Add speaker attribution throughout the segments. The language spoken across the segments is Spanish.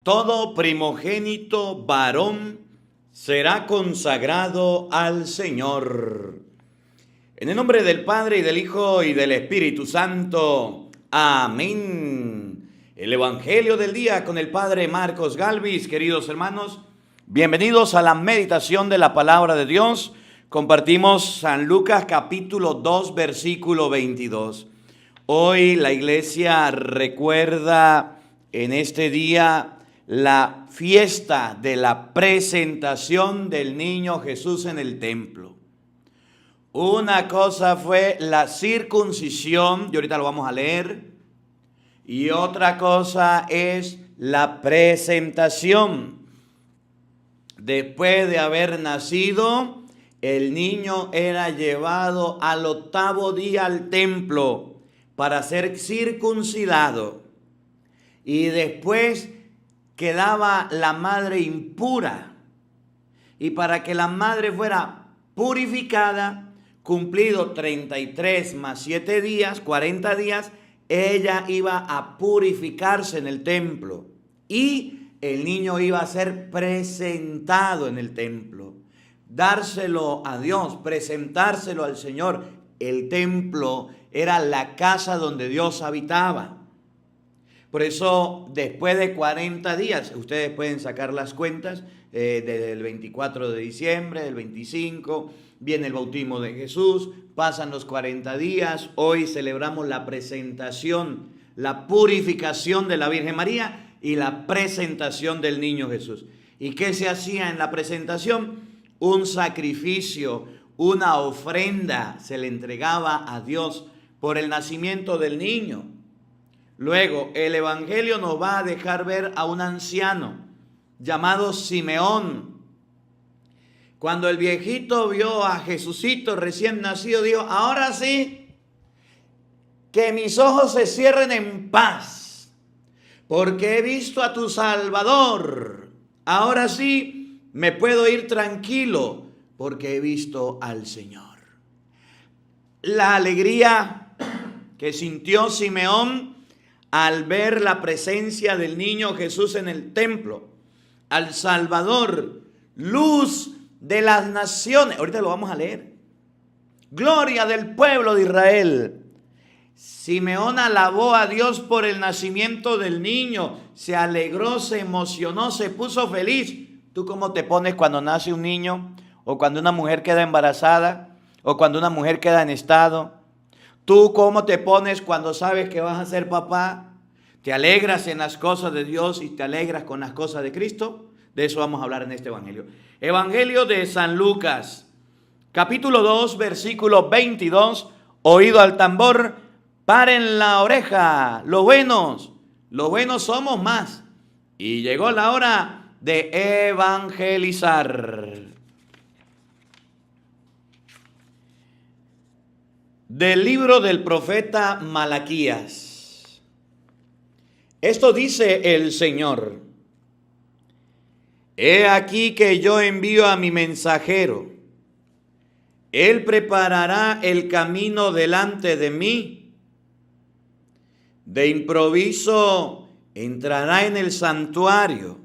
Speaker 1: Todo primogénito varón será consagrado al Señor. En el nombre del Padre, y del Hijo, y del Espíritu Santo. Amén. El Evangelio del día con el Padre Marcos Galvis. Queridos hermanos, bienvenidos a la meditación de la palabra de Dios. Compartimos San Lucas capítulo 2, versículo 22. Hoy la iglesia recuerda en este día la fiesta de la presentación del niño Jesús en el templo. Una cosa fue la circuncisión, y ahorita lo vamos a leer, y otra cosa es la presentación. Después de haber nacido, el niño era llevado al 8º día al templo para ser circuncidado, y después quedaba la madre impura, y para que la madre fuera purificada, cumplido 33 más 7 días, 40 días, ella iba a purificarse en el templo y el niño iba a ser presentado en el templo, dárselo a Dios, presentárselo al Señor. El templo era la casa donde Dios habitaba. Por eso, después de 40 días, ustedes pueden sacar las cuentas, desde el 24 de diciembre, del 25, viene el bautismo de Jesús, pasan los 40 días, hoy celebramos la presentación, la purificación de la Virgen María y la presentación del niño Jesús. ¿Y qué se hacía en la presentación? Un sacrificio, una ofrenda se le entregaba a Dios por el nacimiento del niño. Luego, el Evangelio nos va a dejar ver a un anciano llamado Simeón. Cuando el viejito vio a Jesucito recién nacido, dijo: ahora sí, que mis ojos se cierren en paz, porque he visto a tu Salvador. Ahora sí, me puedo ir tranquilo, porque he visto al Señor. La alegría que sintió Simeón al ver la presencia del niño Jesús en el templo, al Salvador, luz de las naciones. Ahorita lo vamos a leer. Gloria del pueblo de Israel. Simeón alabó a Dios por el nacimiento del niño, se alegró, se emocionó, se puso feliz. ¿Tú cómo te pones cuando nace un niño? ¿O cuando una mujer queda embarazada? ¿O cuando una mujer queda en estado? ¿Tú cómo te pones cuando sabes que vas a ser papá? ¿Te alegras en las cosas de Dios y te alegras con las cosas de Cristo? De eso vamos a hablar en este Evangelio. Evangelio de San Lucas, capítulo 2, versículo 22. Oído al tambor, paren la oreja, los buenos somos más. Y llegó la hora de evangelizar. Del libro del profeta Malaquías. Esto dice el Señor: he aquí que yo envío a mi mensajero. Él preparará el camino delante de mí. De improviso entrará en el santuario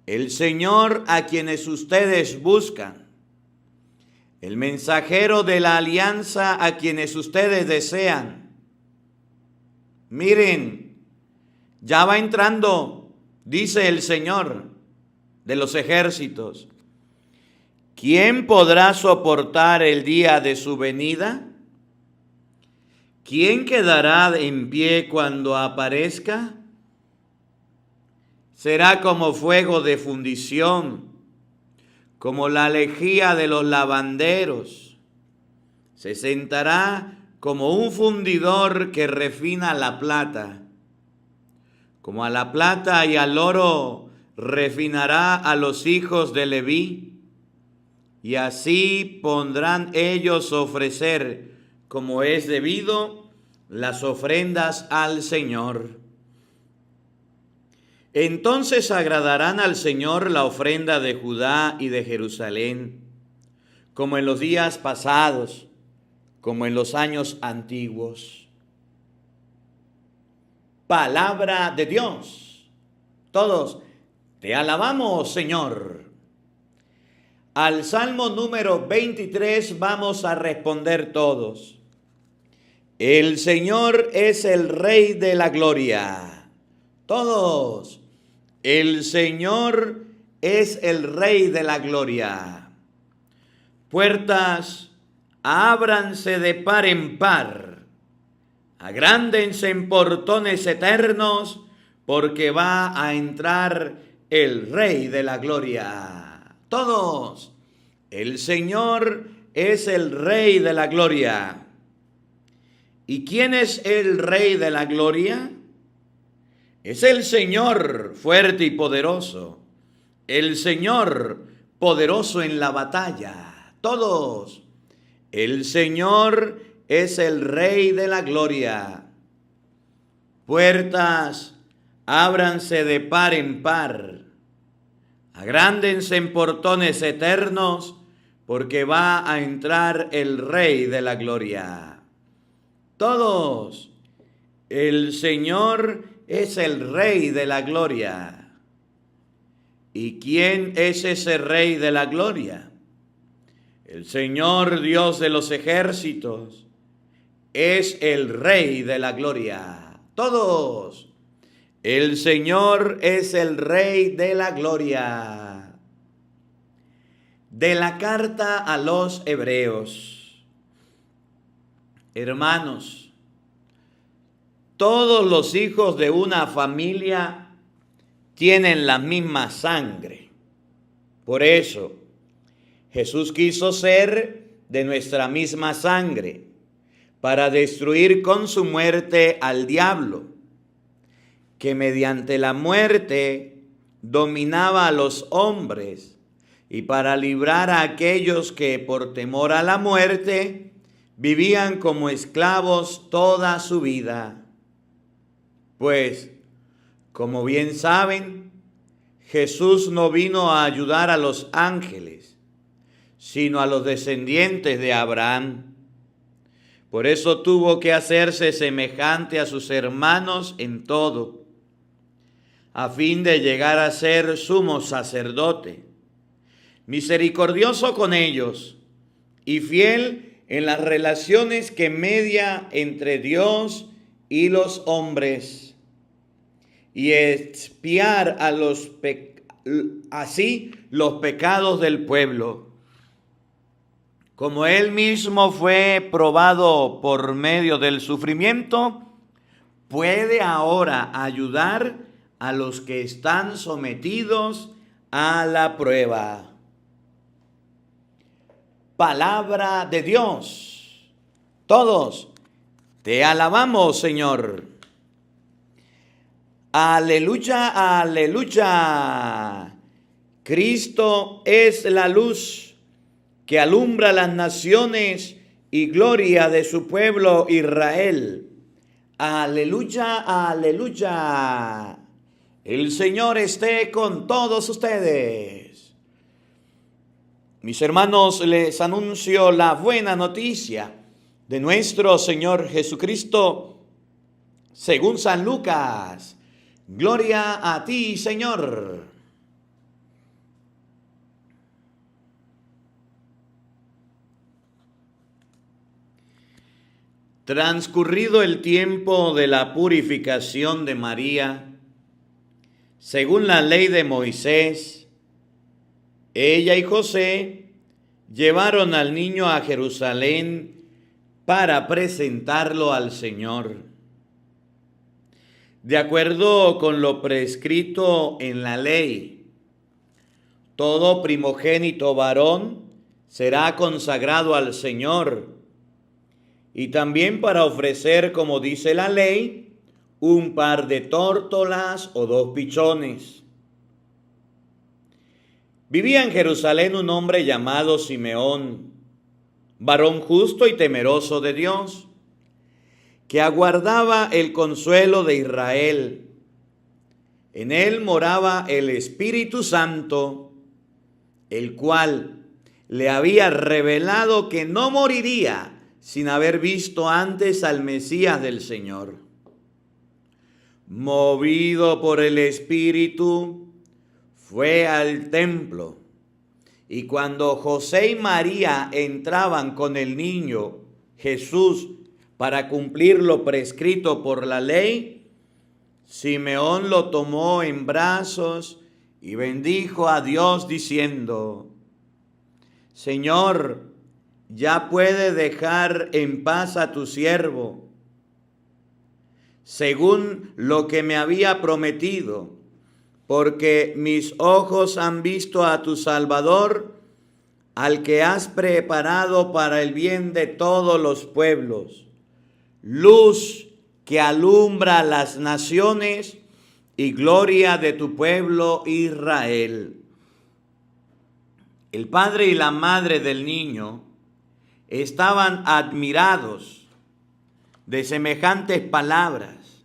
Speaker 1: el Señor a quienes ustedes buscan, el mensajero de la alianza a quienes ustedes desean. Miren, ya va entrando, dice el Señor de los ejércitos. ¿Quién podrá soportar el día de su venida? ¿Quién quedará en pie cuando aparezca? Será como fuego de fundición, como la lejía de los lavanderos. Se sentará como un fundidor que refina la plata. Como a la plata y al oro refinará a los hijos de Leví. Y así pondrán ellos ofrecer, como es debido, las ofrendas al Señor. Entonces agradarán al Señor la ofrenda de Judá y de Jerusalén, como en los días pasados, como en los años antiguos. Palabra de Dios. Todos Te alabamos, Señor. Al Salmo número 23 vamos a responder todos. El Señor es el Rey de la gloria. Todos. El Señor es el Rey de la gloria. Puertas, ábranse de par en par. Agrándense en portones eternos, porque va a entrar el Rey de la gloria. Todos. El Señor es el Rey de la gloria. ¿Y quién es el Rey de la gloria? Es el Señor fuerte y poderoso. El Señor poderoso en la batalla. Todos. El Señor es el Rey de la gloria. Puertas, ábranse de par en par. Agrándense en portones eternos, porque va a entrar el Rey de la gloria. Todos. El Señor es el Rey de la gloria. ¿Y quién es ese Rey de la gloria? El Señor Dios de los ejércitos es el Rey de la gloria. Todos. El Señor es el Rey de la gloria. De la carta a los Hebreos. Hermanos, todos los hijos de una familia tienen la misma sangre. Por eso, Jesús quiso ser de nuestra misma sangre para destruir con su muerte al diablo, que mediante la muerte dominaba a los hombres, y para librar a aquellos que por temor a la muerte vivían como esclavos toda su vida. Pues, como bien saben, Jesús no vino a ayudar a los ángeles, sino a los descendientes de Abraham. Por eso tuvo que hacerse semejante a sus hermanos en todo, a fin de llegar a ser sumo sacerdote, misericordioso con ellos y fiel en las relaciones que media entre Dios y los hombres, y expiar así los pecados del pueblo. Como él mismo fue probado por medio del sufrimiento, puede ahora ayudar a los que están sometidos a la prueba. Palabra de Dios. Todos te alabamos, Señor. Aleluya, aleluya. Cristo es la luz que alumbra las naciones y gloria de su pueblo Israel. Aleluya, aleluya. El Señor esté con todos ustedes. Mis hermanos, les anuncio la buena noticia de nuestro Señor Jesucristo según San Lucas. Gloria a ti, Señor. Transcurrido el tiempo de la purificación de María, según la ley de Moisés, ella y José llevaron al niño a Jerusalén para presentarlo al Señor. De acuerdo con lo prescrito en la ley, todo primogénito varón será consagrado al Señor, y también para ofrecer, como dice la ley, un par de tórtolas o 2 pichones. Vivía en Jerusalén un hombre llamado Simeón, varón justo y temeroso de Dios, que aguardaba el consuelo de Israel. En él moraba el Espíritu Santo, el cual le había revelado que no moriría sin haber visto antes al Mesías del Señor. Movido por el Espíritu, fue al templo. Y cuando José y María entraban con el niño Jesús para cumplir lo prescrito por la ley, Simeón lo tomó en brazos y bendijo a Dios diciendo: Señor, ya puede dejar en paz a tu siervo, según lo que me había prometido, porque mis ojos han visto a tu Salvador, al que has preparado para el bien de todos los pueblos, luz que alumbra las naciones y gloria de tu pueblo Israel. El padre y la madre del niño estaban admirados de semejantes palabras.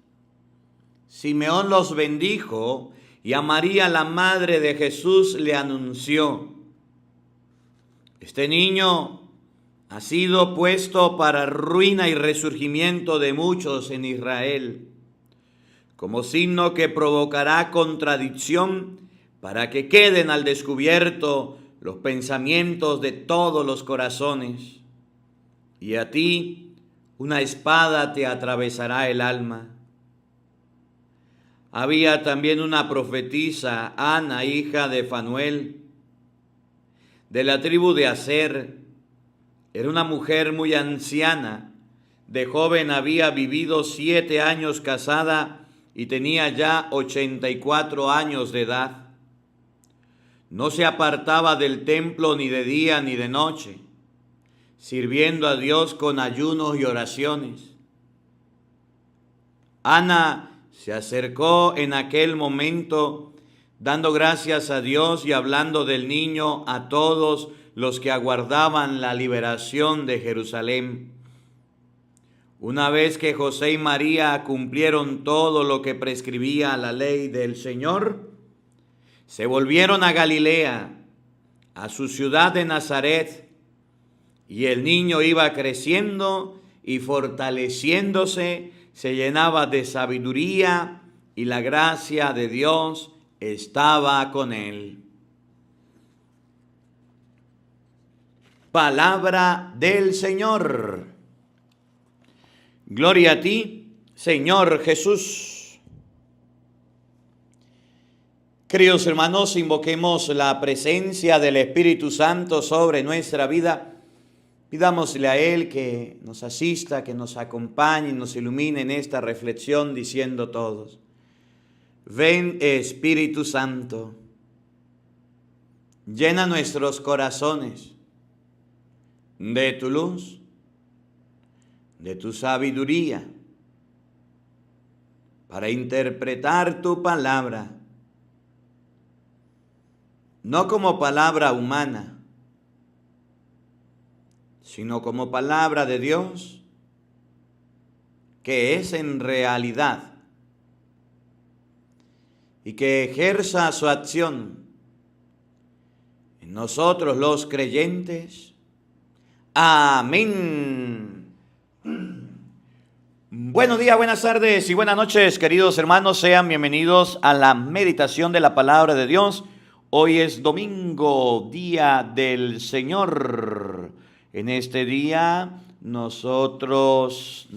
Speaker 1: Simeón los bendijo y a María, la madre de Jesús, le anunció: este niño ha sido puesto para ruina y resurgimiento de muchos en Israel, como signo que provocará contradicción para que queden al descubierto los pensamientos de todos los corazones. Y a ti una espada te atravesará el alma. Había también una profetisa, Ana, hija de Fanuel, de la tribu de Aser. Era una mujer muy anciana. De joven había vivido 7 años casada y tenía ya 84 años de edad. No se apartaba del templo ni de día ni de noche, sirviendo a Dios con ayunos y oraciones. Ana se acercó en aquel momento, dando gracias a Dios y hablando del niño a todos los que aguardaban la liberación de Jerusalén. Una vez que José y María cumplieron todo lo que prescribía la ley del Señor, se volvieron a Galilea, a su ciudad de Nazaret, y el niño iba creciendo y fortaleciéndose, se llenaba de sabiduría y la gracia de Dios estaba con él. Palabra del Señor. Gloria a ti, Señor Jesús. Queridos hermanos, invoquemos la presencia del Espíritu Santo sobre nuestra vida. Pidámosle a Él que nos asista, que nos acompañe y nos ilumine en esta reflexión, diciendo todos: ven, Espíritu Santo, llena nuestros corazones de tu luz, de tu sabiduría, para interpretar tu palabra, no como palabra humana, sino como palabra de Dios, que es en realidad, y que ejerza su acción en nosotros los creyentes. Amén. Buenos días, buenas tardes y buenas noches, queridos hermanos. Sean bienvenidos a la meditación de la palabra de Dios. Hoy es domingo, día del Señor. En este día nosotros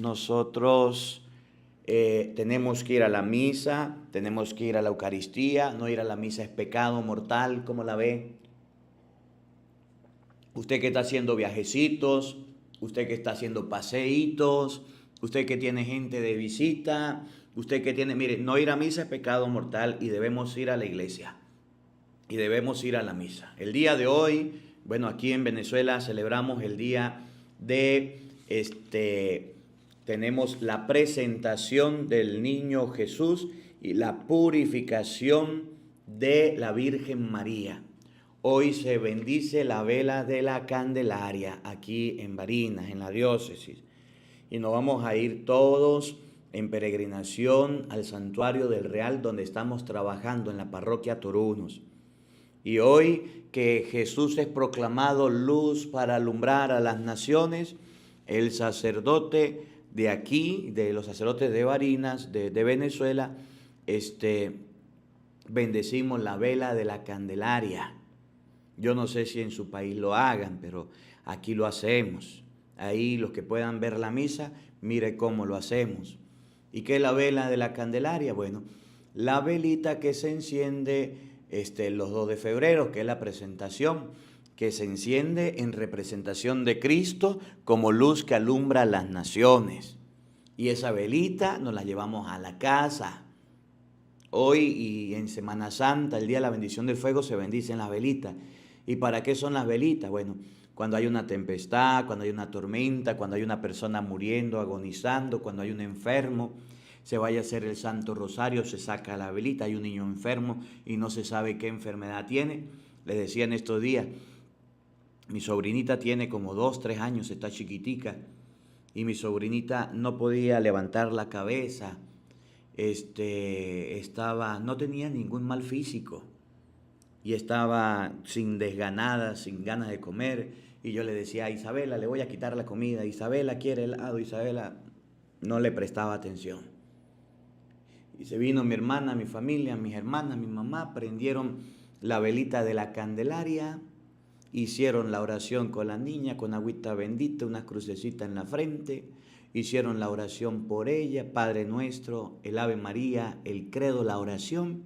Speaker 1: tenemos que ir a la misa, tenemos que ir a la Eucaristía. No ir a la misa es pecado mortal, ¿cómo la ve? Usted que está haciendo viajecitos, usted que está haciendo paseitos, usted que tiene gente de visita, usted que tiene, mire, no ir a misa es pecado mortal y debemos ir a la iglesia y debemos ir a la misa. El día de hoy, bueno, aquí en Venezuela celebramos el día de, tenemos la presentación del niño Jesús y la purificación de la Virgen María. Hoy se bendice la vela de la Candelaria aquí en Barinas, en la diócesis. Y nos vamos a ir todos en peregrinación al santuario del Real, donde estamos trabajando en la parroquia Torunos. Y hoy que Jesús es proclamado luz para alumbrar a las naciones, el sacerdote de aquí, de los sacerdotes de Barinas, de Venezuela, bendecimos la vela de la Candelaria. Yo no sé si en su país lo hagan, pero aquí lo hacemos. Ahí los que puedan ver la misa, mire cómo lo hacemos. ¿Y qué es la vela de la Candelaria? Bueno, la velita que se enciende los 2 de febrero, que es la presentación, que se enciende en representación de Cristo como luz que alumbra a las naciones. Y esa velita nos la llevamos a la casa. Hoy y en Semana Santa, el día de la bendición del fuego, se bendicen las velitas. ¿Y para qué son las velitas? Bueno, cuando hay una tempestad, cuando hay una tormenta, cuando hay una persona muriendo, agonizando, cuando hay un enfermo, se vaya a hacer el Santo Rosario, se saca la velita, hay un niño enfermo y no se sabe qué enfermedad tiene. Les decía en estos días, mi sobrinita tiene como 2, 3 años, está chiquitica, y mi sobrinita no podía levantar la cabeza, no tenía ningún mal físico y estaba sin desganada, sin ganas de comer, y yo le decía a Isabela, le voy a quitar la comida, Isabela quiere helado, Isabela no le prestaba atención. Y se vino mi hermana, mi familia, mis hermanas, mi mamá, prendieron la velita de la Candelaria, hicieron la oración con la niña, con agüita bendita, una crucecita en la frente, hicieron la oración por ella, Padre Nuestro, el Ave María, el credo, la oración,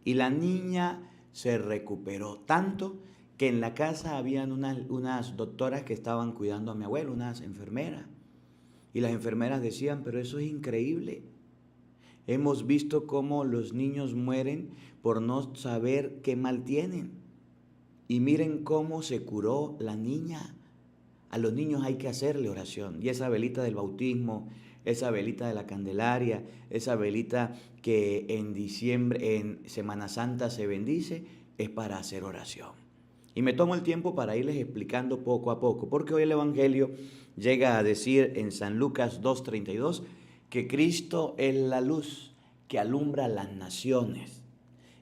Speaker 1: y la niña se recuperó tanto que en la casa habían unas doctoras que estaban cuidando a mi abuelo, unas enfermeras, y las enfermeras decían, pero eso es increíble. Hemos visto cómo los niños mueren por no saber qué mal tienen. Y miren cómo se curó la niña. A los niños hay que hacerle oración. Y esa velita del bautismo, esa velita de la Candelaria, esa velita que en diciembre, en Semana Santa se bendice, es para hacer oración. Y me tomo el tiempo para irles explicando poco a poco, porque hoy el Evangelio llega a decir en San Lucas 2:32 que Cristo es la luz que alumbra las naciones.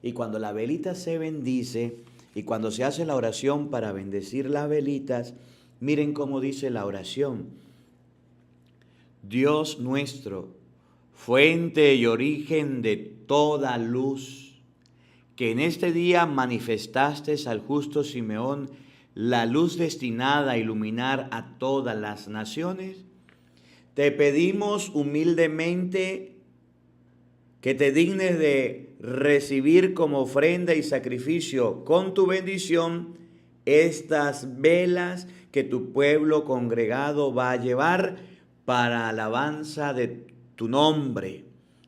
Speaker 1: Y cuando la velita se bendice y cuando se hace la oración para bendecir las velitas, miren cómo dice la oración. Dios nuestro, fuente y origen de toda luz, que en este día manifestaste al justo Simeón la luz destinada a iluminar a todas las naciones, te pedimos humildemente que te dignes de recibir como ofrenda y sacrificio con tu bendición estas velas que tu pueblo congregado va a llevar para alabanza de tu nombre,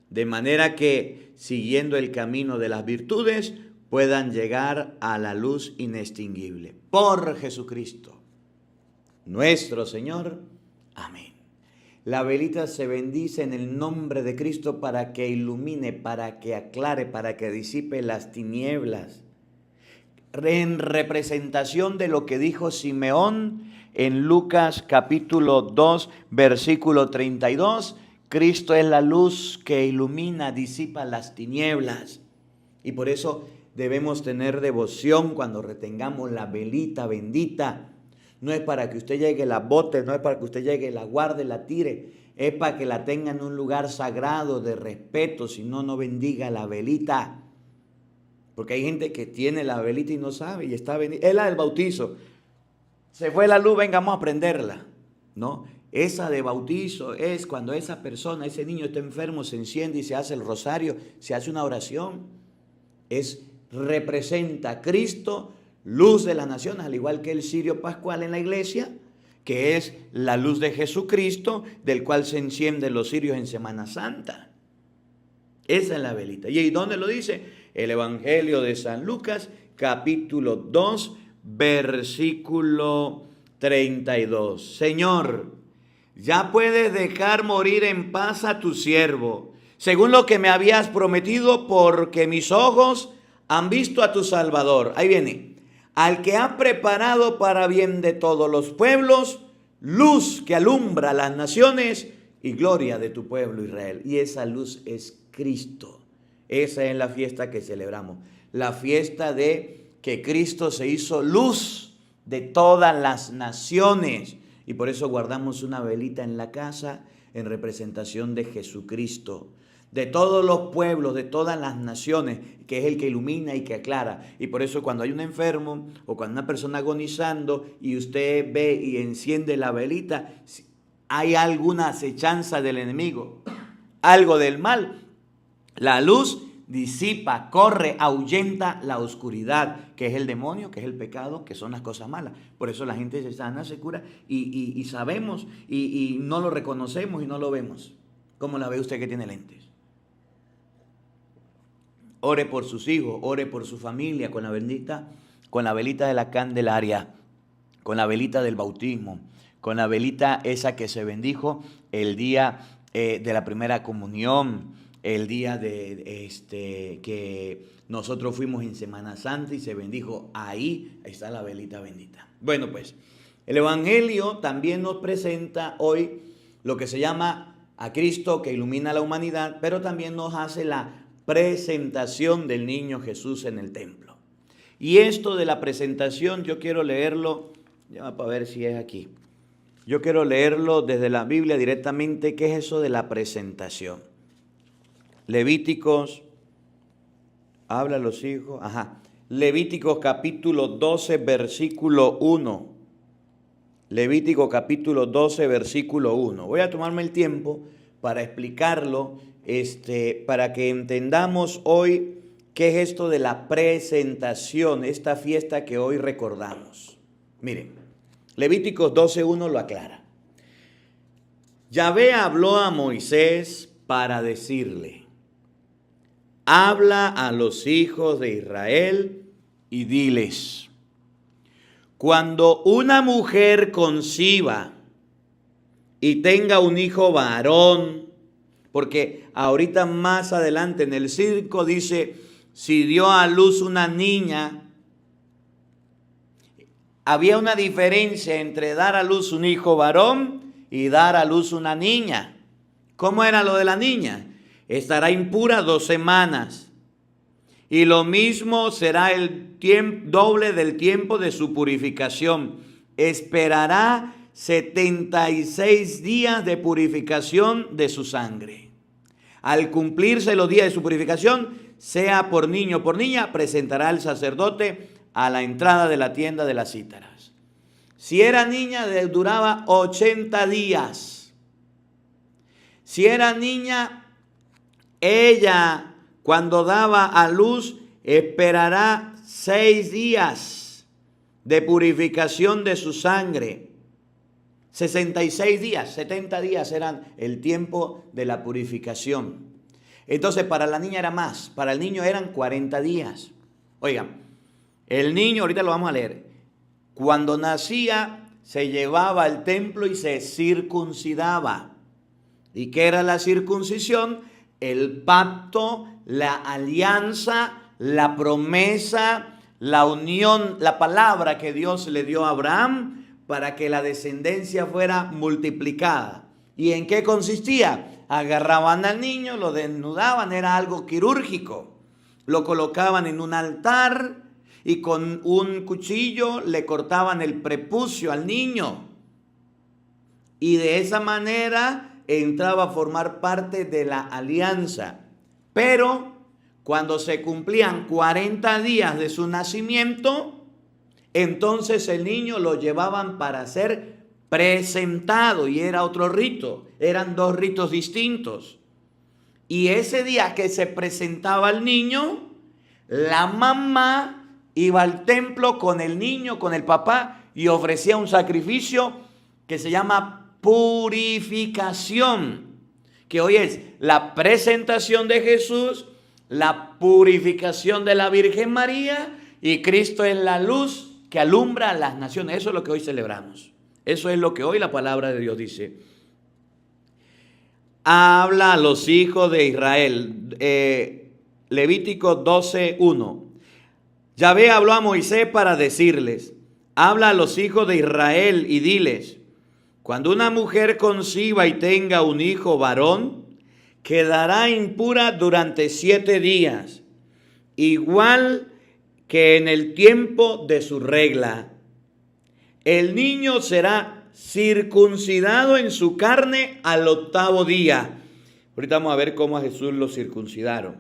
Speaker 1: de manera que, siguiendo el camino de las virtudes, puedan llegar a la luz inextinguible. Por Jesucristo, nuestro Señor. Amén. La velita se bendice en el nombre de Cristo para que ilumine, para que aclare, para que disipe las tinieblas. En representación de lo que dijo Simeón en Lucas capítulo 2, versículo 32, Cristo es la luz que ilumina, disipa las tinieblas. Y por eso debemos tener devoción cuando retengamos la velita bendita. No es para que usted llegue, la bote, no es para que usted llegue, la guarde, la tire. Es para que la tenga en un lugar sagrado de respeto, si no, no bendiga la velita. Porque hay gente que tiene la velita y no sabe, y está bendita. Es la del bautizo. Se fue la luz, venga, vamos a prenderla. No, esa de bautizo es cuando esa persona, ese niño está enfermo, se enciende y se hace el rosario, se hace una oración. Representa a Cristo, luz de las naciones, al igual que el cirio pascual en la iglesia, que es la luz de Jesucristo, del cual se encienden los cirios en Semana Santa. Esa es la velita. ¿Y dónde lo dice? El Evangelio de San Lucas, capítulo 2, versículo 32. Señor, ya puedes dejar morir en paz a tu siervo, según lo que me habías prometido, porque mis ojos han visto a tu Salvador. Ahí viene. Al que ha preparado para bien de todos los pueblos, luz que alumbra las naciones y gloria de tu pueblo Israel. Y esa luz es Cristo. Esa es la fiesta que celebramos. La fiesta de que Cristo se hizo luz de todas las naciones. Y por eso guardamos una velita en la casa en representación de Jesucristo. de todos los pueblos, de todas las naciones, que es el que ilumina y que aclara. Y por eso cuando hay un enfermo o cuando una persona agonizando y usted ve y enciende la velita, hay alguna acechanza del enemigo, algo del mal, la luz disipa, corre, ahuyenta la oscuridad, que es el demonio, que es el pecado, que son las cosas malas. Por eso la gente se sana, se cura y sabemos y no lo reconocemos y no lo vemos. ¿Cómo la ve usted que tiene lentes? Ore por sus hijos, ore por su familia con la velita de la Candelaria, con la velita del bautismo, con la velita esa que se bendijo el día de la primera comunión, el día de que nosotros fuimos en Semana Santa y se bendijo. Ahí está la velita bendita. Bueno, pues el Evangelio también nos presenta hoy lo que se llama a Cristo que ilumina la humanidad, pero también nos hace la presentación del niño Jesús en el templo. Y esto de la presentación yo quiero leerlo, ya para ver si es aquí. Yo quiero leerlo desde la Biblia directamente. ¿Qué es eso de la presentación? Levíticos, habla a los hijos, Levíticos capítulo 12, versículo 1. Levítico capítulo 12, versículo 1. Voy a tomarme el tiempo para explicarlo, para que entendamos hoy qué es esto de la presentación, esta fiesta que hoy recordamos. Miren, Levíticos 12:1 lo aclara. Yahvé habló a Moisés para decirle: habla a los hijos de Israel y diles: cuando una mujer conciba y tenga un hijo varón, porque ahorita más adelante en el 5 dice, si dio a luz una niña, había una diferencia entre dar a luz un hijo varón y dar a luz una niña. ¿Cómo era lo de la niña? Estará impura 2 semanas. Y lo mismo será el doble del tiempo de su purificación. Esperará 76 días de purificación de su sangre. Al cumplirse los días de su purificación, sea por niño o por niña, presentará el sacerdote a la entrada de la tienda de las cítaras. Si era niña, duraba 80 días. Si era niña, ella, cuando daba a luz, esperará 6 días de purificación de su sangre. 66 días, 70 días eran el tiempo de la purificación. Entonces, para la niña era más, para el niño eran 40 días. Oigan, el niño, ahorita lo vamos a leer, cuando nacía se llevaba al templo y se circuncidaba. ¿Y qué era la circuncisión? El pacto, la alianza, la promesa, la unión, la palabra que Dios le dio a Abraham para que la descendencia fuera multiplicada. ¿Y en qué consistía? Agarraban al niño, lo desnudaban, era algo quirúrgico. Lo colocaban en un altar y con un cuchillo le cortaban el prepucio al niño. Y de esa manera entraba a formar parte de la alianza. Pero cuando se cumplían 40 días de su nacimiento, entonces el niño lo llevaban para ser presentado y era otro rito. Eran 2 ritos distintos. Y ese día que se presentaba el niño, la mamá iba al templo con el niño, con el papá, y ofrecía un sacrificio que se llama purificación, que hoy es la presentación de Jesús, la purificación de la Virgen María, y Cristo es la luz que alumbra a las naciones. Eso es lo que hoy celebramos. Eso es lo que hoy la palabra de Dios dice. Habla a los hijos de Israel. Levítico 12:1. Yahvé habló a Moisés para decirles: habla a los hijos de Israel y diles: cuando una mujer conciba y tenga un hijo varón, quedará impura durante 7 días, igual que en el tiempo de su regla. El niño será circuncidado en su carne al 8º día. Ahorita vamos a ver cómo a Jesús lo circuncidaron.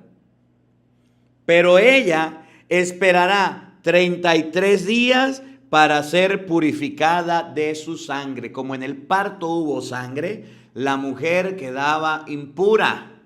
Speaker 1: Pero ella esperará 33 días para ser purificada de su sangre. Como en el parto hubo sangre, la mujer quedaba impura.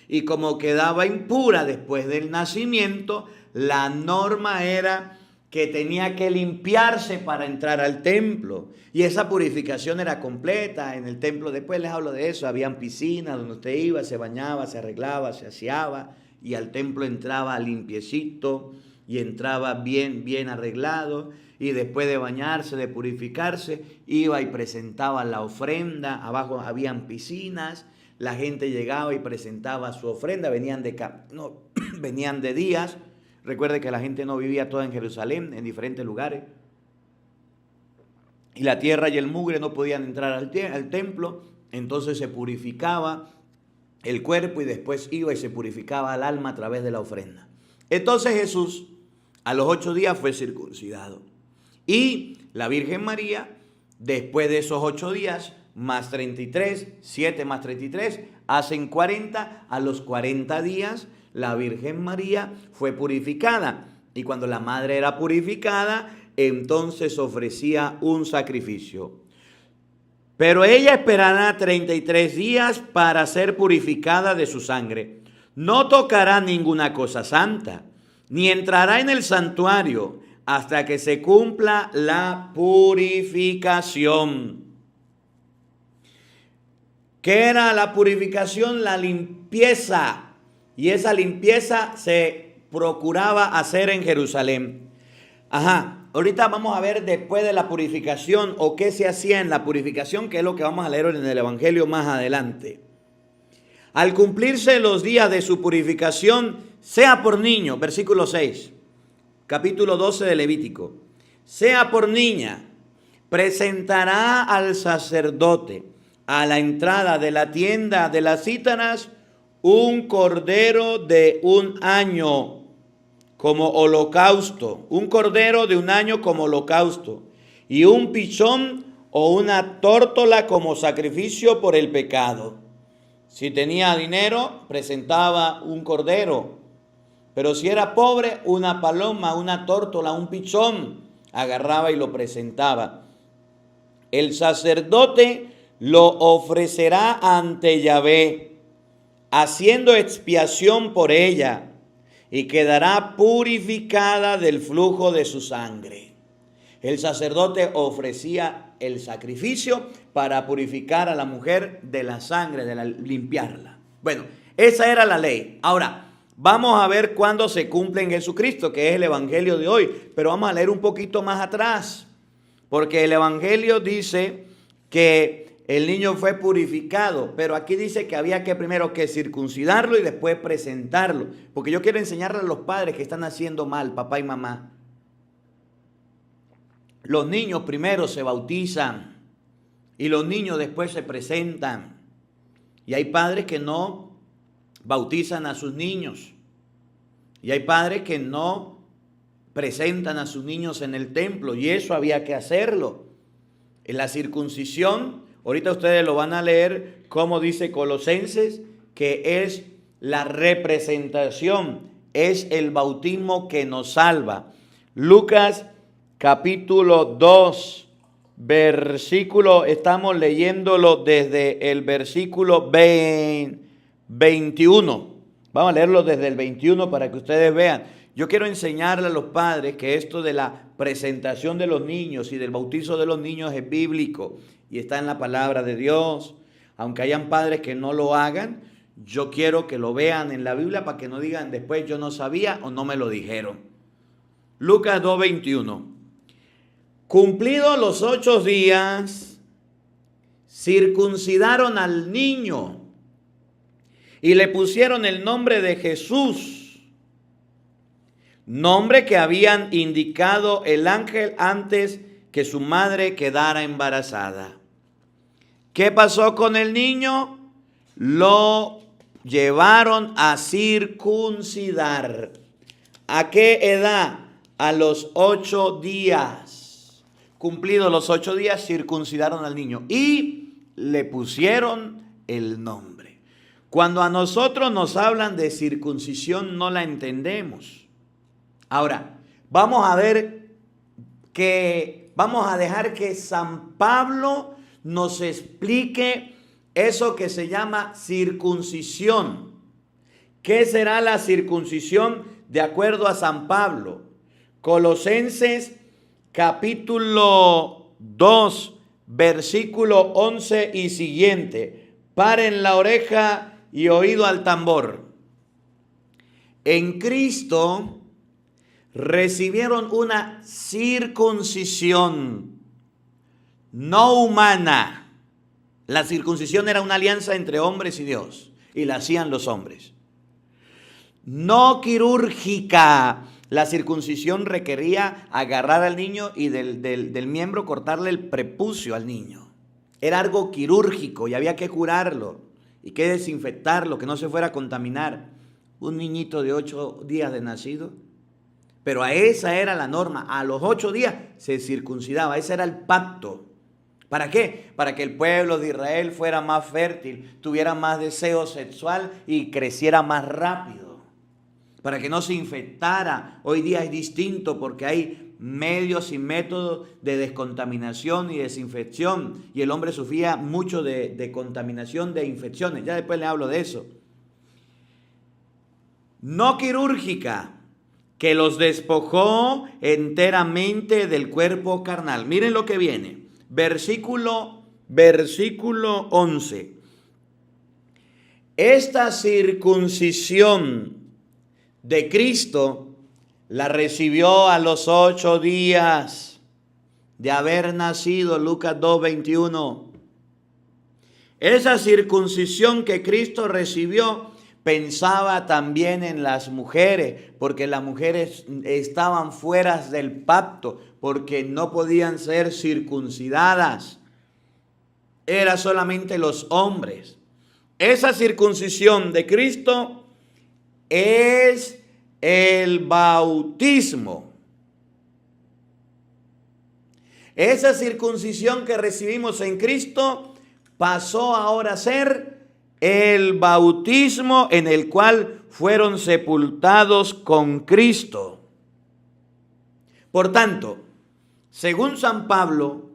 Speaker 1: Y como quedaba impura después del nacimiento, la norma era que tenía que limpiarse para entrar al templo. Y esa purificación era completa en el templo. Después les hablo de eso. Habían piscinas donde usted iba, se bañaba, se arreglaba, se aseaba. Y al templo entraba limpiecito y entraba bien arreglado. Y después de bañarse, de purificarse, iba y presentaba la ofrenda. Abajo habían piscinas. La gente llegaba y presentaba su ofrenda. Venían de días. Recuerde que la gente no vivía toda en Jerusalén, en diferentes lugares. Y la tierra y el mugre no podían entrar al templo. Entonces se purificaba el cuerpo y después iba y se purificaba el alma a través de la ofrenda. Entonces Jesús a los 8 días fue circuncidado. Y la Virgen María, después de esos 8 días, más 33, 7 más 33, hacen 40. A los 40 días, la Virgen María fue purificada. Y cuando la madre era purificada, entonces ofrecía un sacrificio. Pero ella esperará 33 días para ser purificada de su sangre. No tocará ninguna cosa santa, ni entrará en el santuario hasta que se cumpla la purificación. ¿Qué era la purificación? La limpieza. Y esa limpieza se procuraba hacer en Jerusalén. Ahorita vamos a ver después de la purificación o qué se hacía en la purificación, que es lo que vamos a leer en el Evangelio más adelante. Al cumplirse los días de su purificación, sea por niño, versículo 6, capítulo 12 de Levítico, sea por niña, presentará al sacerdote a la entrada de la tienda de las cítaras un cordero de 1 año como holocausto, un cordero de 1 año como holocausto, y un pichón o una tórtola como sacrificio por el pecado. Si tenía dinero, presentaba un cordero, pero si era pobre, una paloma, una tórtola, un pichón, agarraba y lo presentaba. El sacerdote lo ofrecerá ante Yahvé, haciendo expiación por ella, y quedará purificada del flujo de su sangre. El sacerdote ofrecía el sacrificio para purificar a la mujer de la sangre, de limpiarla. Bueno, esa era la ley. Ahora, vamos a ver cuándo se cumple en Jesucristo, que es el Evangelio de hoy. Pero vamos a leer un poquito más atrás, porque el Evangelio dice que el niño fue purificado, pero aquí dice que había que primero que circuncidarlo y después presentarlo. Porque yo quiero enseñarle a los padres que están haciendo mal, papá y mamá. Los niños primero se bautizan y los niños después se presentan. Y hay padres que no bautizan a sus niños. Y hay padres que no presentan a sus niños en el templo. Y eso había que hacerlo. En la circuncisión, ahorita ustedes lo van a leer, como dice Colosenses, que es la representación, es el bautismo que nos salva. Lucas capítulo 2, versículo, estamos leyéndolo desde el versículo 21. Vamos a leerlo desde el 21 para que ustedes vean. Yo quiero enseñarle a los padres que esto de la presentación de los niños y del bautizo de los niños es bíblico y está en la palabra de Dios. Aunque hayan padres que no lo hagan, yo quiero que lo vean en la Biblia para que no digan después yo no sabía o no me lo dijeron. Lucas 2:21. Cumplidos los 8 días, circuncidaron al niño y le pusieron el nombre de Jesús, nombre que habían indicado el ángel antes que su madre quedara embarazada. ¿Qué pasó con el niño? Lo llevaron a circuncidar. ¿A qué edad? A los 8 días. Cumplidos los 8 días, circuncidaron al niño y le pusieron el nombre. Cuando a nosotros nos hablan de circuncisión no la entendemos. Ahora, vamos a dejar que San Pablo nos explique eso que se llama circuncisión. ¿Qué será la circuncisión de acuerdo a San Pablo? Colosenses capítulo 2, versículo 11 y siguiente. Paren la oreja y oído al tambor. En Cristo recibieron una circuncisión no humana. La circuncisión era una alianza entre hombres y Dios, y la hacían los hombres. No quirúrgica. La circuncisión requería agarrar al niño y del miembro cortarle el prepucio al niño. Era algo quirúrgico y había que curarlo y que desinfectarlo, que no se fuera a contaminar. Un niñito de 8 días de nacido. Pero a esa era la norma. A los 8 días se circuncidaba. Ese era el pacto. ¿Para qué? Para que el pueblo de Israel fuera más fértil, tuviera más deseo sexual y creciera más rápido. Para que no se infectara. Hoy día es distinto porque hay medios y métodos de descontaminación y desinfección. Y el hombre sufría mucho de contaminación, de infecciones. Ya después le hablo de eso. No quirúrgica, que los despojó enteramente del cuerpo carnal. Miren lo que viene. Versículo 11. Esta circuncisión de Cristo la recibió a los 8 días de haber nacido, Lucas 2:21. Esa circuncisión que Cristo recibió pensaba también en las mujeres, porque las mujeres estaban fuera del pacto, porque no podían ser circuncidadas. Era solamente los hombres. Esa circuncisión de Cristo es el bautismo. Esa circuncisión que recibimos en Cristo pasó ahora a ser el bautismo en el cual fueron sepultados con Cristo. Por tanto, según San Pablo,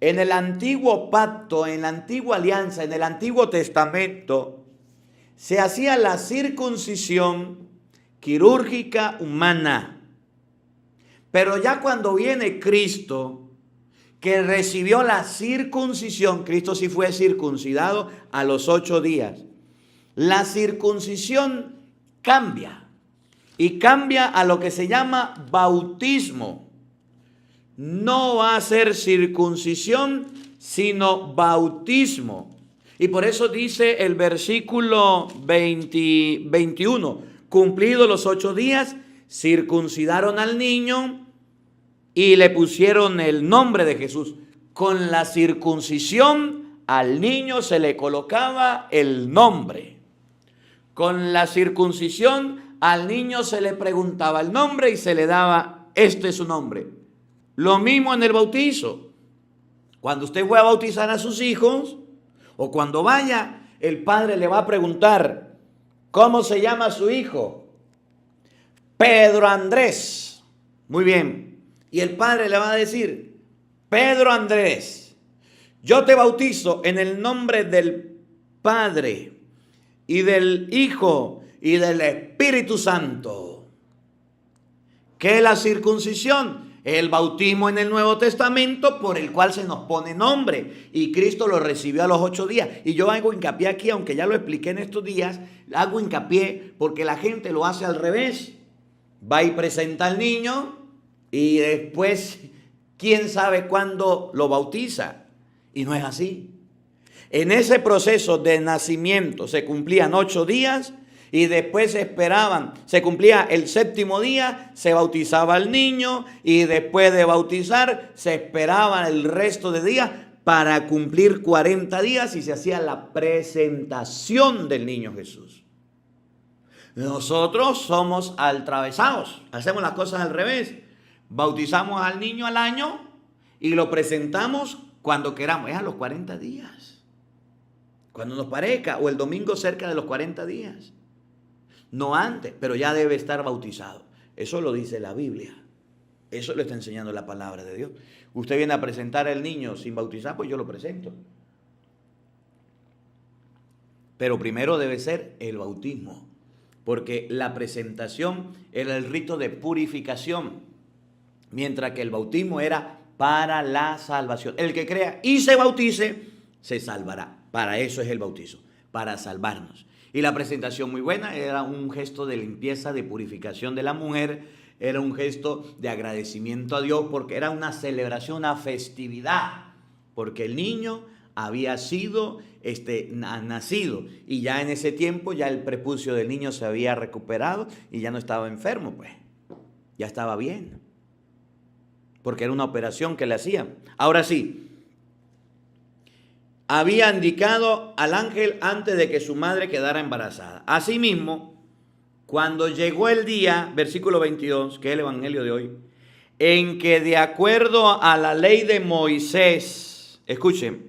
Speaker 1: en el antiguo pacto, en la antigua alianza, en el Antiguo Testamento, se hacía la circuncisión quirúrgica humana. Pero ya cuando viene Cristo, que recibió la circuncisión, Cristo sí fue circuncidado a los 8 días. La circuncisión cambia y cambia a lo que se llama bautismo. No va a ser circuncisión, sino bautismo. Y por eso dice el versículo 21, cumplidos los 8 días, circuncidaron al niño y le pusieron el nombre de Jesús. Con la circuncisión al niño se le colocaba el nombre. Con la circuncisión al niño se le preguntaba el nombre y se le daba, este es su nombre. Lo mismo en el bautizo. Cuando usted fue a bautizar a sus hijos, o cuando vaya, el padre le va a preguntar, ¿cómo se llama su hijo? Pedro Andrés. Muy bien. Y el padre le va a decir, Pedro Andrés, yo te bautizo en el nombre del Padre y del Hijo y del Espíritu Santo. ¿Qué es la circuncisión? El bautismo en el Nuevo Testamento por el cual se nos pone nombre. Y Cristo lo recibió a los 8 días. Y yo hago hincapié aquí, aunque ya lo expliqué en estos días, hago hincapié porque la gente lo hace al revés. Va y presenta al niño y después, quién sabe cuándo lo bautiza. Y no es así. En ese proceso de nacimiento se cumplían 8 días y después se esperaban, se cumplía el 7º día, se bautizaba al niño y después de bautizar se esperaban el resto de días para cumplir 40 días y se hacía la presentación del niño Jesús. Nosotros somos atravesados, hacemos las cosas al revés. Bautizamos al niño al año y lo presentamos cuando queramos, es a los 40 días. cuando nos parezca, o el domingo cerca de los 40 días. No antes, pero ya debe estar bautizado. Eso lo dice la Biblia. Eso lo está enseñando la palabra de Dios. Usted viene a presentar al niño sin bautizar, pues yo lo presento. Pero primero debe ser el bautismo, porque la presentación era el rito de purificación, mientras que el bautismo era para la salvación. El que crea y se bautice, se salvará. Para eso es el bautizo, para salvarnos. Y la presentación muy buena, era un gesto de limpieza, de purificación de la mujer, era un gesto de agradecimiento a Dios, porque era una celebración, una festividad, porque el niño había sido nacido, y ya en ese tiempo ya el prepucio del niño se había recuperado y ya no estaba enfermo, pues ya estaba bien, porque era una operación que le hacían. Ahora sí, había indicado al ángel antes de que su madre quedara embarazada. Asimismo, cuando llegó el día, versículo 22, que es el evangelio de hoy, en que de acuerdo a la ley de Moisés, escuchen,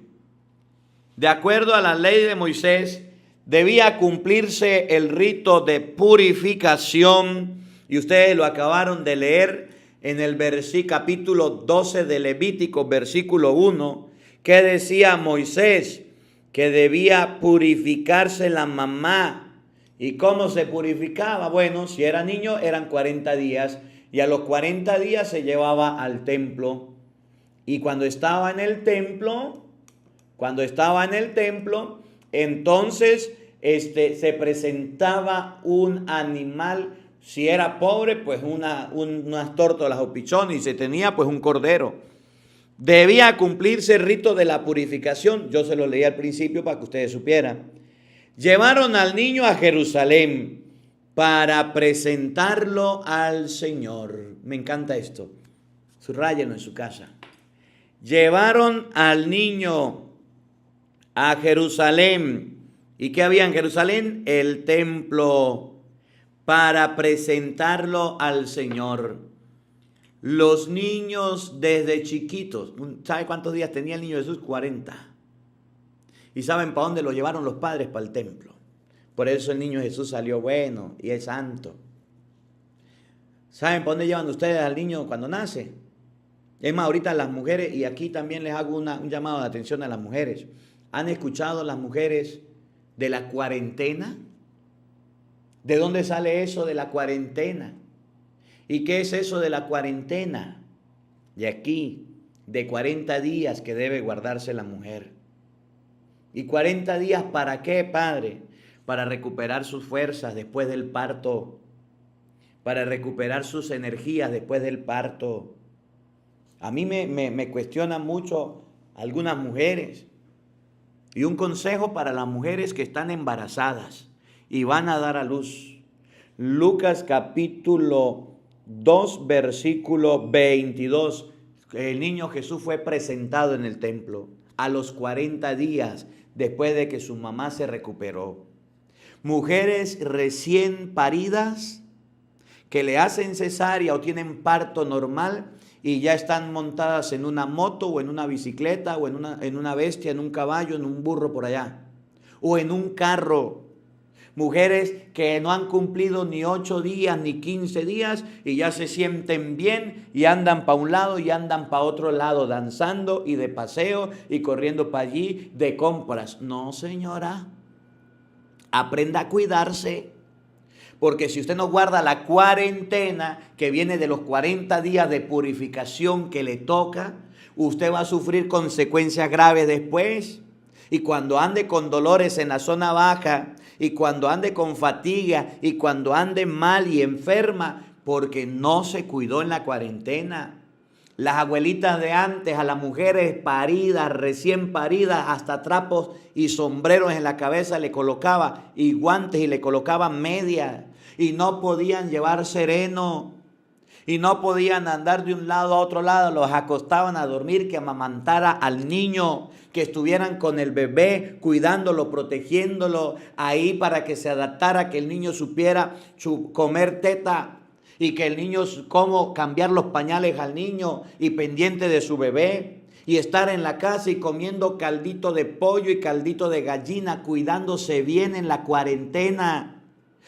Speaker 1: de acuerdo a la ley de Moisés, debía cumplirse el rito de purificación, y ustedes lo acabaron de leer en el capítulo 12 de Levítico, versículo 1, que decía Moisés que debía purificarse la mamá. ¿Y cómo se purificaba? Bueno, si era niño eran 40 días, y a los 40 días se llevaba al templo, y cuando estaba en el templo, entonces se presentaba un animal. Si era pobre, pues unas tórtolas o pichones, y se tenía pues un cordero. Debía cumplirse el rito de la purificación. Yo se lo leí al principio para que ustedes supieran. Llevaron al niño a Jerusalén para presentarlo al Señor. Me encanta esto. Subrayenlo en su casa. Llevaron al niño a Jerusalén. ¿Y qué había en Jerusalén? El templo, para presentarlo al Señor. Los niños desde chiquitos, ¿sabe cuántos días tenía el niño Jesús? 40. ¿Y saben para dónde lo llevaron los padres? Para el templo. Por eso el niño Jesús salió bueno y es santo. ¿Saben para dónde llevan ustedes al niño cuando nace? Es más, ahorita las mujeres, y aquí también les hago un llamado de atención a las mujeres. ¿Han escuchado las mujeres de la cuarentena? ¿De dónde sale eso de la cuarentena? ¿Y qué es eso de la cuarentena? De aquí, de 40 días que debe guardarse la mujer. ¿Y 40 días para qué, padre? Para recuperar sus fuerzas después del parto, para recuperar sus energías después del parto. A mí me cuestionan mucho algunas mujeres. Y un consejo para las mujeres que están embarazadas y van a dar a luz. Lucas capítulo 2, versículo 22. El niño Jesús fue presentado en el templo a los 40 días después de que su mamá se recuperó. Mujeres recién paridas que le hacen cesárea o tienen parto normal y ya están montadas en una moto o en una bicicleta o en una bestia, en un caballo, en un burro por allá, o en un carro. Mujeres que no han cumplido ni 8 días ni 15 días y ya se sienten bien y andan para un lado y andan para otro lado, danzando y de paseo y corriendo para allí de compras. No, señora, aprenda a cuidarse. Porque si usted no guarda la cuarentena que viene de los 40 días de purificación que le toca, usted va a sufrir consecuencias graves después. Y cuando ande con dolores en la zona baja, y cuando ande con fatiga, y cuando ande mal y enferma, porque no se cuidó en la cuarentena. Las abuelitas de antes, a las mujeres paridas, recién paridas, hasta trapos y sombreros en la cabeza le colocaba, y guantes, y le colocaban medias, y no podían llevar sereno, y no podían andar de un lado a otro lado, los acostaban a dormir, que amamantara al niño, que estuvieran con el bebé, cuidándolo, protegiéndolo, ahí para que se adaptara, que el niño supiera comer teta, y que el niño, cómo cambiar los pañales al niño, y pendiente de su bebé. y estar en la casa y comiendo caldito de pollo y caldito de gallina, cuidándose bien en la cuarentena.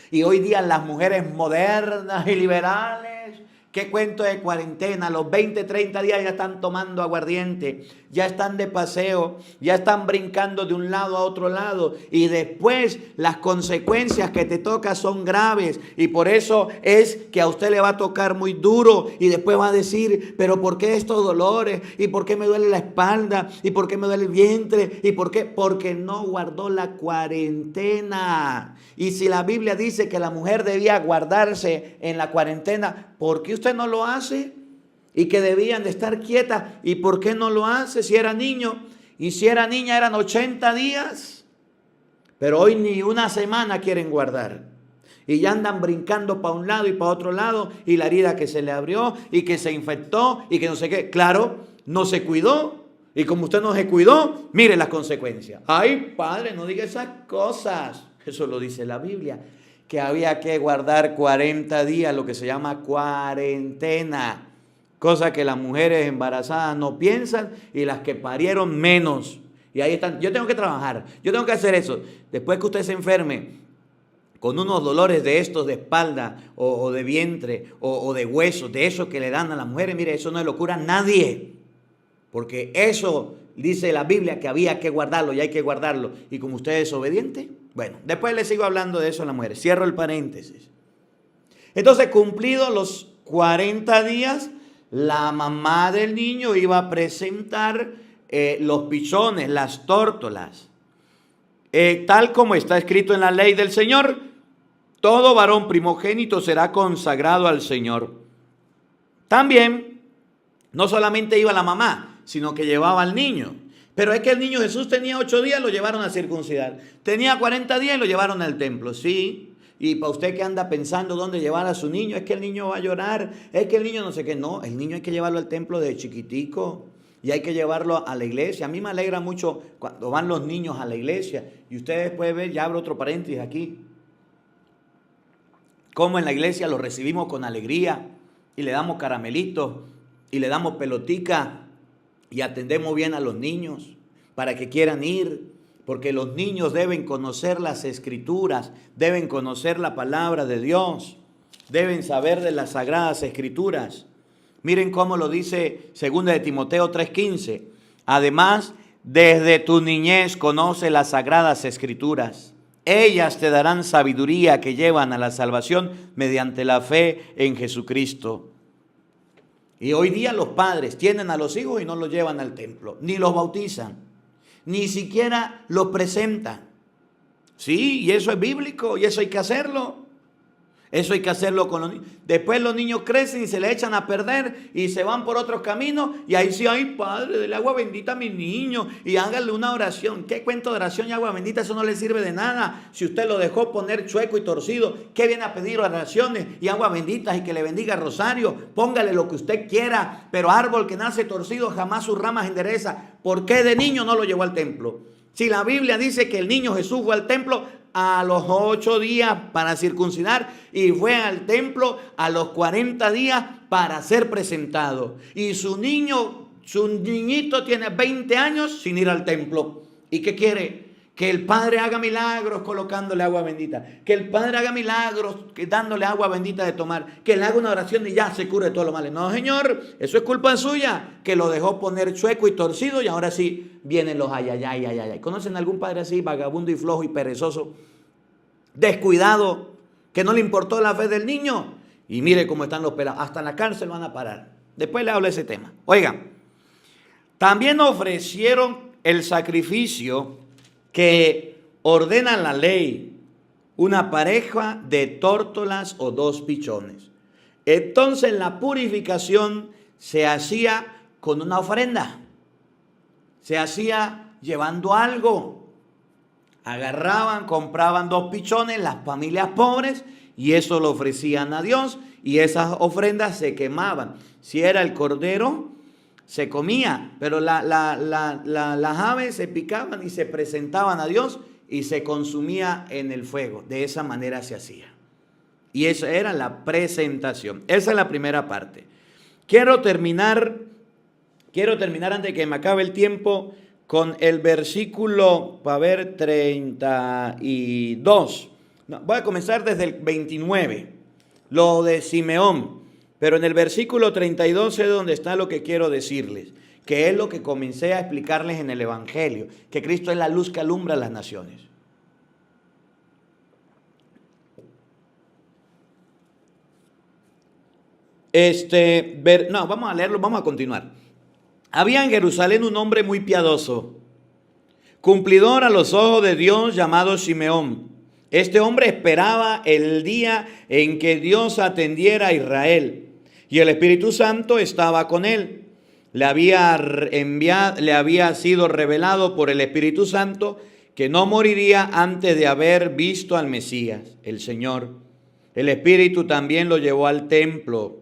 Speaker 1: Y hoy día las mujeres modernas y liberales, ¿qué cuento de cuarentena? Los 20, 30 días ya están tomando aguardiente, ya están de paseo, ya están brincando de un lado a otro lado. Y después las consecuencias que te tocan son graves. Y por eso es que a usted le va a tocar muy duro. Y después va a decir, pero ¿por qué estos dolores? ¿Y por qué me duele la espalda? ¿Y por qué me duele el vientre? ¿Y por qué? Porque no guardó la cuarentena. Y si la Biblia dice que la mujer debía guardarse en la cuarentena, ¿por qué usted no lo hace? Y que debían de estar quietas. ¿Y por qué no lo hace si era niño? Y si era niña eran 80 días. Pero hoy ni una semana quieren guardar. Y ya andan brincando para un lado y para otro lado. Y la herida que se le abrió y que se infectó y que no sé qué. Claro, no se cuidó. Y como usted no se cuidó, mire las consecuencias. Ay, padre, no diga esas cosas. Eso lo dice la Biblia. Que había que guardar 40 días, lo que se llama cuarentena. Cosa que las mujeres embarazadas no piensan y las que parieron menos. Y ahí están, yo tengo que trabajar, yo tengo que hacer eso. Después que usted se enferme con unos dolores de estos de espalda o de vientre o de huesos, de esos que le dan a las mujeres, mire, eso no le cura a nadie. Porque eso dice la Biblia que había que guardarlo y hay que guardarlo. Y como usted es obediente, bueno, después le sigo hablando de eso a las mujeres. Cierro el paréntesis. Entonces, cumplidos los 40 días, la mamá del niño iba a presentar los pichones, las tórtolas. Tal como está escrito en la ley del Señor, todo varón primogénito será consagrado al Señor. También, no solamente iba la mamá, sino que llevaba al niño. Pero es que el niño Jesús tenía 8 días, lo llevaron a circuncidar. Tenía 40 días y lo llevaron al templo, sí. Y para usted que anda pensando dónde llevar a su niño, es que el niño va a llorar, es que el niño no sé qué. No, el niño hay que llevarlo al templo de chiquitico y hay que llevarlo a la iglesia. A mí me alegra mucho cuando van los niños a la iglesia. Y ustedes pueden ver, ya abro otro paréntesis aquí, cómo en la iglesia los recibimos con alegría y le damos caramelitos y le damos pelotica y atendemos bien a los niños para que quieran ir. Porque los niños deben conocer las Escrituras, deben conocer la palabra de Dios, deben saber de las Sagradas Escrituras. Miren cómo lo dice 2 de Timoteo 3:15. Además, desde tu niñez conoce las Sagradas Escrituras. Ellas te darán sabiduría que llevan a la salvación mediante la fe en Jesucristo. Y hoy día los padres tienen a los hijos y no los llevan al templo, ni los bautizan. Ni siquiera los presentan. Sí, y eso es bíblico, y eso hay que hacerlo. Eso hay que hacerlo con los niños. Después los niños crecen y se le echan a perder y se van por otros caminos. Y ahí sí, ay padre, dele agua bendita a mi niño y hágale una oración. ¿Qué cuento de oración y agua bendita? Eso no le sirve de nada. Si usted lo dejó poner chueco y torcido, ¿qué viene a pedir oraciones y agua benditas y que le bendiga rosario? Póngale lo que usted quiera, pero árbol que nace torcido jamás sus ramas endereza. ¿Por qué de niño no lo llevó al templo? Si la Biblia dice que el niño Jesús fue al templo a los 8 días para circuncidar y fue al templo a los 40 días para ser presentado. Y su niñito tiene 20 años sin ir al templo. ¿Y qué quiere? Que el padre haga milagros colocándole agua bendita. Que el padre haga milagros dándole agua bendita de tomar. Que le haga una oración y ya se cure de todos los males. No, señor, eso es culpa suya. Que lo dejó poner chueco y torcido y ahora sí vienen los ay. ¿Conocen algún padre así, vagabundo y flojo y perezoso? Descuidado, que no le importó la fe del niño. Y mire cómo están los pelados. Hasta en la cárcel van a parar. Después le hablo de ese tema. Oigan, también ofrecieron el sacrificio que ordena la ley, una pareja de tórtolas o 2 pichones. Entonces la purificación se hacía con una ofrenda, se hacía llevando algo. Agarraban, compraban 2 pichones, las familias pobres, y eso lo ofrecían a Dios, y esas ofrendas se quemaban. Si era el cordero, se comía, pero las aves se picaban y se presentaban a Dios y se consumía en el fuego. De esa manera se hacía. Y esa era la presentación. Esa es la primera parte. Quiero terminar quiero terminar antes de que me acabe el tiempo con el versículo, para ver, 32. No, voy a comenzar desde el 29, lo de Simeón. Pero en el versículo 32 es donde está lo que quiero decirles, que es lo que comencé a explicarles en el Evangelio, que Cristo es la luz que alumbra a las naciones. Vamos a leerlo, vamos a continuar. Había en Jerusalén un hombre muy piadoso, cumplidor a los ojos de Dios, llamado Simeón. Este hombre esperaba el día en que Dios atendiera a Israel, y el Espíritu Santo estaba con él. Le había sido revelado por el Espíritu Santo que no moriría antes de haber visto al Mesías, el Señor. El Espíritu también lo llevó al templo.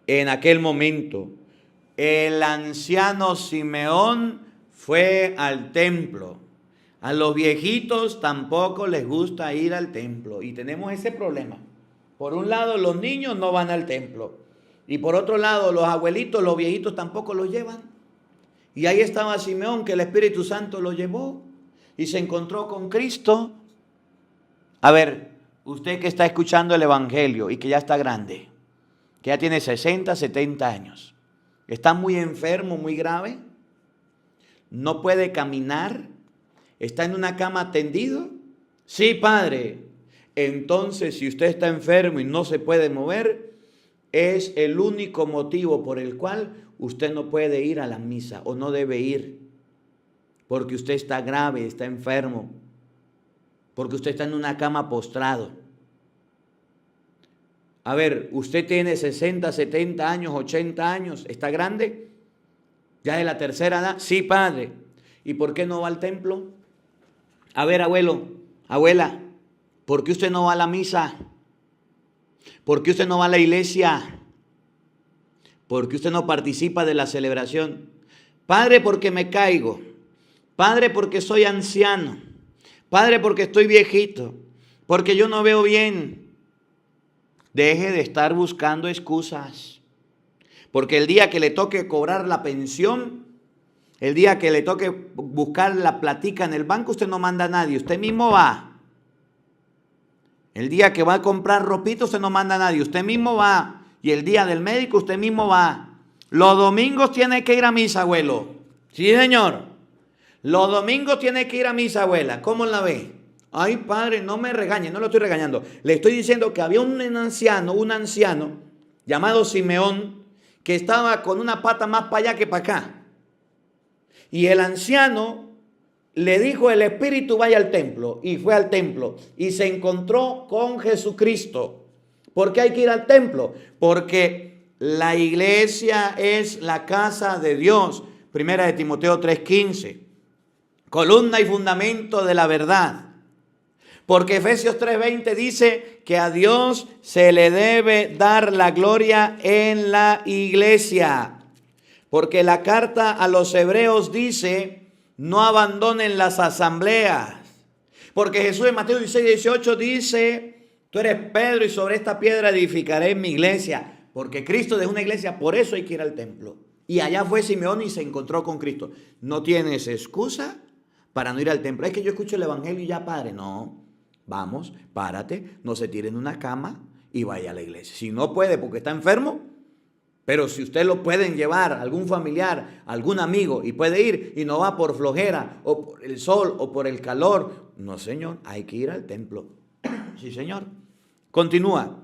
Speaker 1: En aquel momento, el anciano Simeón fue al templo. A los viejitos tampoco les gusta ir al templo y tenemos ese problema. Por un lado, los niños no van al templo y por otro lado, los abuelitos, los viejitos tampoco los llevan. Y ahí estaba Simeón, que el Espíritu Santo lo llevó y se encontró con Cristo. A ver, usted que está escuchando el Evangelio y que ya está grande, que ya tiene 60, 70 años, está muy enfermo, muy grave, no puede caminar, está en una cama tendido. Sí, padre. Entonces, si usted está enfermo y no se puede mover, es el único motivo por el cual usted no puede ir a la misa o no debe ir, porque usted está grave, está enfermo, porque usted está en una cama postrado. A ver, usted tiene 60, 70 años, 80 años, ¿está grande? ¿Ya de la tercera edad? Sí, padre. ¿Y por qué no va al templo? A ver, abuelo, abuela, ¿por qué usted no va a la misa? ¿Por qué usted no va a la iglesia? ¿Por qué usted no participa de la celebración? Padre, porque me caigo. Padre, porque soy anciano. Padre, porque estoy viejito. Porque yo no veo bien. Deje de estar buscando excusas. Porque el día que le toque cobrar la pensión, el día que le toque buscar la platica en el banco, usted no manda a nadie, usted mismo va. El día que va a comprar ropita, usted no manda a nadie, usted mismo va. Y el día del médico, usted mismo va. Los domingos tiene que ir a misa, abuelo. Sí, señor. Los domingos tiene que ir a misa, abuela. ¿Cómo la ve? Ay, padre, no me regañe, no lo estoy regañando. Le estoy diciendo que había un anciano llamado Simeón, que estaba con una pata más para allá que para acá. Y el anciano le dijo, el Espíritu vaya al templo. Y fue al templo y se encontró con Jesucristo. ¿Por qué hay que ir al templo? Porque la iglesia es la casa de Dios. Primera de Timoteo 3:15. Columna y fundamento de la verdad. Porque Efesios 3:20 dice que a Dios se le debe dar la gloria en la iglesia. Porque la carta a los hebreos dice, no abandonen las asambleas. Porque Jesús en Mateo 16:18 dice, tú eres Pedro y sobre esta piedra edificaré mi iglesia. Porque Cristo dejó una iglesia, por eso hay que ir al templo. Y allá fue Simeón y se encontró con Cristo. No tienes excusa para no ir al templo. Es que yo escucho el evangelio y ya, padre. No, vamos, párate, no se tire en una cama y vaya a la iglesia. Si no puede porque está enfermo, pero si usted lo pueden llevar, algún familiar, algún amigo, y puede ir y no va por flojera o por el sol o por el calor. No, señor, hay que ir al templo. Sí, señor. Continúa.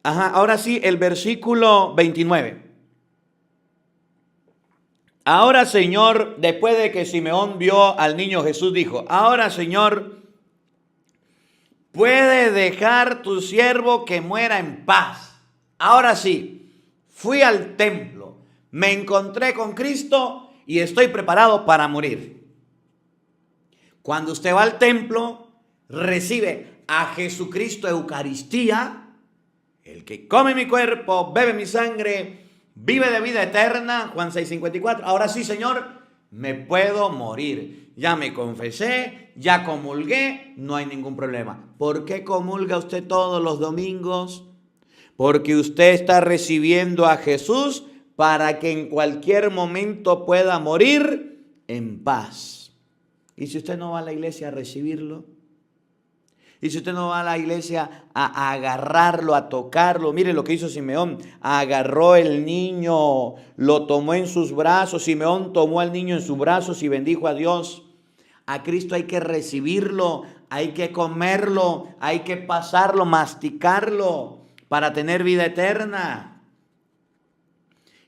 Speaker 1: Ahora sí, el versículo 29. Ahora, Señor, después de que Simeón vio al niño Jesús, dijo, ahora, Señor, puede dejar tu siervo que muera en paz. Ahora sí. Fui al templo, me encontré con Cristo y estoy preparado para morir. Cuando usted va al templo, recibe a Jesucristo Eucaristía, el que come mi cuerpo, bebe mi sangre, vive de vida eterna, Juan 6:54. Ahora sí, Señor, me puedo morir. Ya me confesé, ya comulgué, no hay ningún problema. ¿Por qué comulga usted todos los domingos? Porque usted está recibiendo a Jesús para que en cualquier momento pueda morir en paz. ¿Y si usted no va a la iglesia a recibirlo? ¿Y si usted no va a la iglesia a agarrarlo, a tocarlo? Mire lo que hizo Simeón. Agarró el niño, lo tomó en sus brazos. Simeón tomó al niño en sus brazos y bendijo a Dios. A Cristo hay que recibirlo, hay que comerlo, hay que pasarlo, masticarlo para tener vida eterna.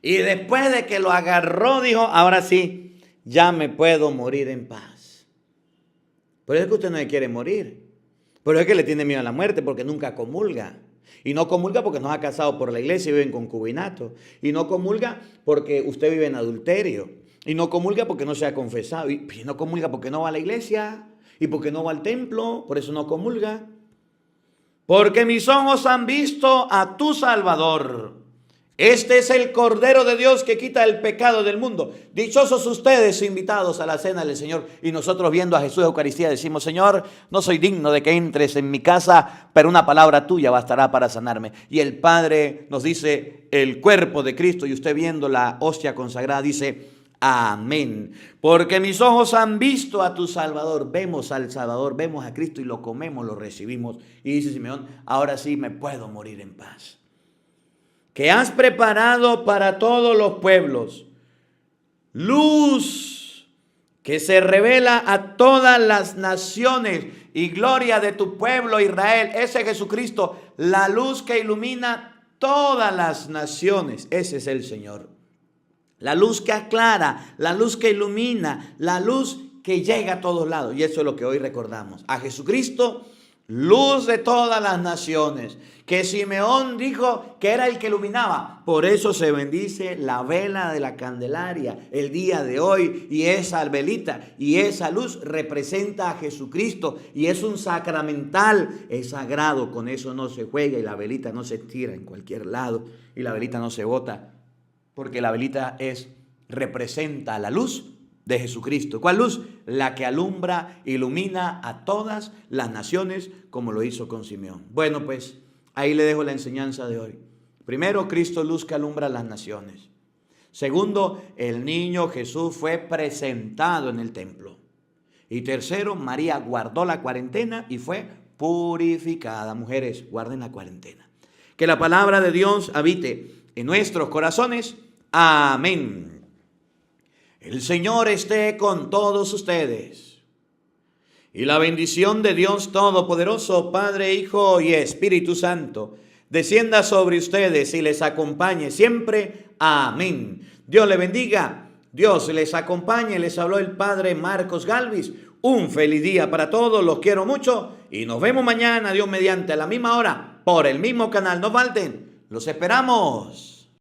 Speaker 1: Y después de que lo agarró, dijo, ahora sí, ya me puedo morir en paz. Por eso es que usted no se quiere morir. Por eso es que le tiene miedo a la muerte, porque nunca comulga. Y no comulga porque no se ha casado por la iglesia y vive en concubinato. Y no comulga porque usted vive en adulterio. Y no comulga porque no se ha confesado. Y no comulga porque no va a la iglesia. Y porque no va al templo. Por eso no comulga. Porque mis ojos han visto a tu Salvador. Este es el Cordero de Dios que quita el pecado del mundo. Dichosos ustedes invitados a la cena del Señor. Y nosotros viendo a Jesús en Eucaristía decimos, Señor, no soy digno de que entres en mi casa, pero una palabra tuya bastará para sanarme. Y el Padre nos dice el cuerpo de Cristo y usted viendo la hostia consagrada dice, amén. Porque mis ojos han visto a tu Salvador. Vemos al Salvador, vemos a Cristo y lo comemos, lo recibimos. Y dice Simeón, ahora sí me puedo morir en paz. Que has preparado para todos los pueblos, luz que se revela a todas las naciones y gloria de tu pueblo Israel. Ese es Jesucristo, la luz que ilumina todas las naciones. Ese es el Señor. La luz que aclara, la luz que ilumina, la luz que llega a todos lados. Y eso es lo que hoy recordamos. A Jesucristo, luz de todas las naciones, que Simeón dijo que era el que iluminaba. Por eso se bendice la vela de la Candelaria el día de hoy. Y esa velita y esa luz representa a Jesucristo. Y es un sacramental, es sagrado. Con eso no se juega y la velita no se tira en cualquier lado. Y la velita no se bota. Porque la velita representa la luz de Jesucristo. ¿Cuál luz? La que alumbra, ilumina a todas las naciones, como lo hizo con Simeón. Bueno, pues ahí le dejo la enseñanza de hoy. Primero, Cristo, luz que alumbra a las naciones. Segundo, el niño Jesús fue presentado en el templo. Y tercero, María guardó la cuarentena y fue purificada. Mujeres, guarden la cuarentena. Que la palabra de Dios habite en nuestros corazones. Amén. El Señor esté con todos ustedes. Y la bendición de Dios Todopoderoso, Padre, Hijo y Espíritu Santo, descienda sobre ustedes y les acompañe siempre. Amén. Dios les bendiga. Dios les acompañe. Les habló el Padre Marcos Galvis. Un feliz día para todos. Los quiero mucho. Y nos vemos mañana, Dios mediante, a la misma hora, por el mismo canal. No falten. Los esperamos.